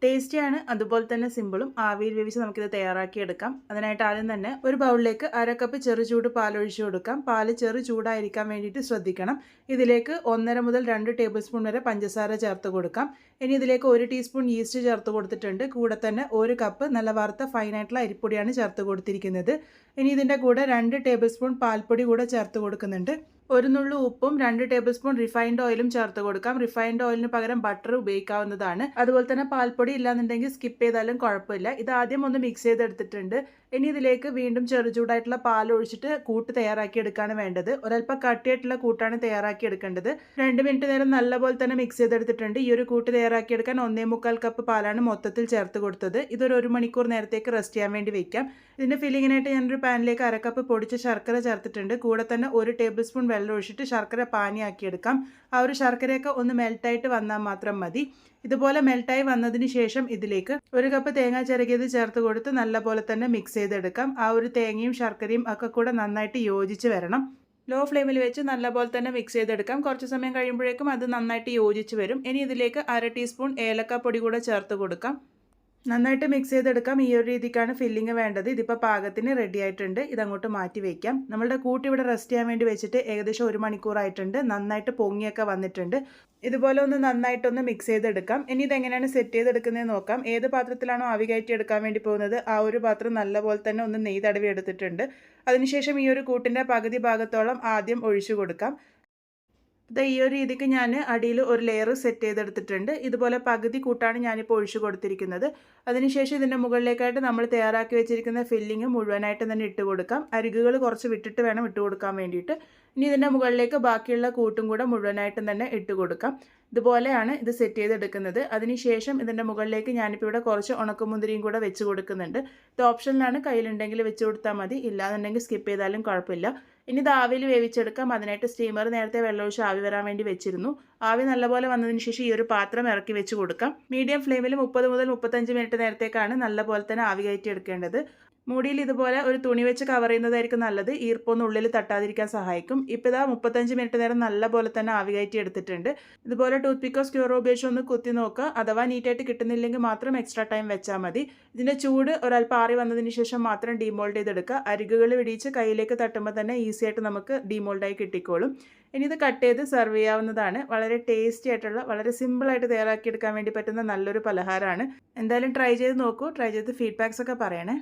ടേസ്റ്റിയാണ്, അതുപോലെ തന്നെ സിമ്പിളും. ആവിയിൽ വേവിച്ച് നമുക്കിത് തയ്യാറാക്കിയെടുക്കാം. അതിനായിട്ട് ആദ്യം തന്നെ ഒരു ബൗളിലേക്ക് 1/2 കപ്പ് ചെറുചൂട് പാലൊഴിച്ച് കൊടുക്കാം. പാല് ചെറു ചൂടായിരിക്കാൻ വേണ്ടിയിട്ട് ശ്രദ്ധിക്കണം. ഇതിലേക്ക് 1.5 മുതൽ 2 ടേബിൾ സ്പൂൺ വരെ പഞ്ചസാര ചേർത്ത് കൊടുക്കാം. ഇനി ഇതിലേക്ക് 1 ടീസ്പൂൺ ഈസ്റ്റ് ചേർത്ത് കൊടുത്തിട്ടുണ്ട്. കൂടെ തന്നെ 1 കപ്പ് നല്ല വറുത്ത ഫൈനായിട്ടുള്ള അരിപ്പൊടിയാണ് ചേർത്ത് കൊടുത്തിരിക്കുന്നത്. ഇനി ഇതിൻ്റെ കൂടെ 2 ടേബിൾ സ്പൂൺ പാൽപ്പൊടി കൂടെ ചേർത്ത് കൊടുക്കുന്നുണ്ട്. ഒരു നുള്ളു ഉപ്പും 2 ടേബിൾ സ്പൂൺ റിഫൈൻഡ് ഓയിലും ചേർത്ത് കൊടുക്കാം. റിഫൈൻഡ് ഓയിലിന് പകരം ബട്ടർ ഉപയോഗിക്കാവുന്നതാണ്. അതുപോലെ തന്നെ പാൽപ്പൊടി ഇല്ലാന്നുണ്ടെങ്കിൽ സ്കിപ്പ് ചെയ്താലും കുഴപ്പമില്ല. ഇത് ആദ്യം ഒന്ന് മിക്സ് ചെയ്തെടുത്തിട്ടുണ്ട്. ഇനി ഇതിലേക്ക് വീണ്ടും ചെറുചൂടായിട്ടുള്ള പാൽ ഒഴിച്ചിട്ട് കൂട്ട് തയ്യാറാക്കി എടുക്കുകയാണ് വേണ്ടത്. ഒരല്പം കട്ടിയായിട്ടുള്ള കൂട്ടാണ് തയ്യാറാക്കി എടുക്കേണ്ടത്. 2 മിനിറ്റ് നേരം നല്ലപോലെ തന്നെ മിക്സ് ചെയ്തെടുത്തിട്ടുണ്ട്. ഈ ഒരു കൂട്ട് തയ്യാറാക്കിയെടുക്കാൻ 1.25 കപ്പ് പാലാണ് മൊത്തത്തിൽ ചേർത്ത് കൊടുത്തത്. ഇതൊരു 1 മണിക്കൂർ നേരത്തേക്ക് റെസ്റ്റ് ചെയ്യാൻ വേണ്ടി വെക്കാം. ഇതിൻ്റെ ഫില്ലിങ്ങിനായിട്ട് ഞാനൊരു പാനിലേക്ക് 1/2 കപ്പ് പൊടിച്ച ശർക്കര ചേർത്തിട്ടുണ്ട്. കൂടെ തന്നെ 1 ടേബിൾ സ്പൂൺ വെള്ളം ഒഴിച്ചിട്ട് ശർക്കര പാനിയാക്കിയെടുക്കാം. ആ ഒരു ശർക്കരയൊക്കെ ഒന്ന് മെൽട്ടായിട്ട് വന്നാൽ മാത്രം മതി. ഇതുപോലെ മെൽട്ടായി വന്നതിന് ശേഷം ഇതിലേക്ക് 1 കപ്പ് തേങ്ങ ചിരകിയത് ചേർത്ത് കൊടുത്ത് നല്ലപോലെ തന്നെ മിക്സ് ചെയ്തെടുക്കാം. ആ ഒരു തേങ്ങയും ശർക്കരയും ഒക്കെ കൂടെ നന്നായിട്ട് യോജിച്ച് വരണം. ലോ ഫ്ലെയിമിൽ വെച്ച് നല്ലപോലെ തന്നെ മിക്സ് ചെയ്തെടുക്കാം. കുറച്ച് സമയം കഴിയുമ്പോഴേക്കും അത് നന്നായിട്ട് യോജിച്ച് വരും. ഇനി ഇതിലേക്ക് 1/2 ടീസ്പൂൺ ഏലക്കാപ്പൊടി കൂടെ ചേർത്ത് കൊടുക്കാം. നന്നായിട്ട് മിക്സ് ചെയ്തെടുക്കാം. ഈ ഒരു രീതിക്കാണ് ഫില്ലിങ് വേണ്ടത്. ഇതിപ്പോൾ പാകത്തിന് റെഡി ആയിട്ടുണ്ട്. ഇതങ്ങോട്ട് മാറ്റി വയ്ക്കാം. നമ്മളുടെ കൂട്ട് ഇവിടെ റെസ്റ്റ് ചെയ്യാൻ വേണ്ടി വെച്ചിട്ട് ഏകദേശം 1 മണിക്കൂറായിട്ടുണ്ട്. നന്നായിട്ട് പൊങ്ങിയൊക്കെ വന്നിട്ടുണ്ട്. ഇതുപോലെ ഒന്ന് നന്നായിട്ടൊന്ന് മിക്സ് ചെയ്തെടുക്കാം. ഇനി ഇതെങ്ങനെയാണ് സെറ്റ് ചെയ്തെടുക്കുന്നതെന്ന് നോക്കാം. ഏത് പാത്രത്തിലാണോ ആവി കയറ്റി എടുക്കാൻ വേണ്ടി പോകുന്നത് ആ ഒരു പാത്രം നല്ലപോലെ തന്നെ ഒന്ന് നെയ്യ് തടവി എടുത്തിട്ടുണ്ട്. അതിനുശേഷം ഈ ഒരു കൂട്ടിൻ്റെ പകുതി ഭാഗത്തോളം ആദ്യം ഒഴിച്ചു കൊടുക്കാം. ഈ ഒരു രീതിക്ക് ഞാൻ അടിയിൽ ഒരു ലെയർ സെറ്റ് ചെയ്തെടുത്തിട്ടുണ്ട്. ഇതുപോലെ പകുതി കൂട്ടാണ് ഞാനിപ്പോൾ ഒഴിച്ചു കൊടുത്തിരിക്കുന്നത്. അതിനുശേഷം ഇതിൻ്റെ മുകളിലേക്കായിട്ട് നമ്മൾ തയ്യാറാക്കി വെച്ചിരിക്കുന്ന ഫില്ലിങ് മുഴുവനായിട്ട് തന്നെ ഇട്ട് കൊടുക്കാം. അരികുകൾ കുറച്ച് വിട്ടിട്ട് വേണം ഇട്ട് കൊടുക്കാൻ വേണ്ടിയിട്ട്. ഇനി ഇതിൻ്റെ മുകളിലേക്ക് ബാക്കിയുള്ള കൂട്ടും കൂടെ മുഴുവനായിട്ടും തന്നെ ഇട്ട് കൊടുക്കാം. ഇതുപോലെയാണ് ഇത് സെറ്റ് ചെയ്തെടുക്കുന്നത്. അതിനുശേഷം ഇതിൻ്റെ മുകളിലേക്ക് ഞാനിപ്പോൾ ഇവിടെ കുറച്ച് ഉണക്കമുന്തിരിയും കൂടെ വെച്ച് കൊടുക്കുന്നുണ്ട്. ഇത് ഓപ്ഷനിലാണ്, കയ്യിലുണ്ടെങ്കിൽ വെച്ച് കൊടുത്താൽ മതി, ഇല്ലാന്നുണ്ടെങ്കിൽ സ്കിപ്പ് ചെയ്താലും കുഴപ്പമില്ല. ഇനി ഇത് ആവിയിൽ വേവിച്ചെടുക്കാം. അതിനായിട്ട് സ്റ്റീമർ നേരത്തെ വെള്ളമൊഴിച്ച് ആവി വരാൻ വേണ്ടി വെച്ചിരുന്നു. ആവി നല്ലപോലെ വന്നതിന് ശേഷം ഈ ഒരു പാത്രം ഇറക്കി വെച്ച് കൊടുക്കാം. മീഡിയം ഫ്ലെയിമിൽ 30 മുതൽ 35 മിനിറ്റ് നേരത്തേക്കാണ് നല്ലപോലെ തന്നെ ആവി കയറ്റി എടുക്കേണ്ടത്. മൂടിയിൽ ഇതുപോലെ ഒരു തുണി വെച്ച് കവർ ചെയ്യുന്നതായിരിക്കും നല്ലത്. ഈർപ്പൊന്നും ഉള്ളിൽ തട്ടാതിരിക്കാൻ സഹായിക്കും. ഇപ്പോൾ ഇതാ 35 മിനിറ്റ് നേരം നല്ലപോലെ തന്നെ ആവി കയറ്റി എടുത്തിട്ടുണ്ട്. ഇതുപോലെ ടൂത്ത് പിക്കോ സ്ക്യൂറോ ഉപയോഗിച്ച് ഒന്ന് കുത്തി നോക്കുക. അഥവാ നീറ്റായിട്ട് കിട്ടുന്നില്ലെങ്കിൽ മാത്രം എക്സ്ട്രാ ടൈം വെച്ചാൽ മതി. ഇതിൻ്റെ ചൂട് ഒരൽപ്പം ആറി വന്നതിന് ശേഷം മാത്രം ഡീമോൾഡ് ചെയ്തെടുക്കുക. അരികുകൾ വിടിയിച്ച് കയ്യിലേക്ക് തട്ടുമ്പോൾ തന്നെ ഈസി ആയിട്ട് നമുക്ക് ഡീമോൾഡായി കിട്ടിക്കോളും. ഇനി ഇത് കട്ട് ചെയ്ത് സെർവ് ചെയ്യാവുന്നതാണ്. വളരെ ടേസ്റ്റി ആയിട്ടുള്ള, വളരെ സിമ്പിളായിട്ട് തയ്യാറാക്കിയെടുക്കാൻ വേണ്ടി പറ്റുന്ന നല്ലൊരു പലഹാരമാണ്. എന്തായാലും ട്രൈ ചെയ്ത് നോക്കൂ. ട്രൈ ചെയ്ത് ഫീഡ്ബാക്സ് ഒക്കെ പറയണേ.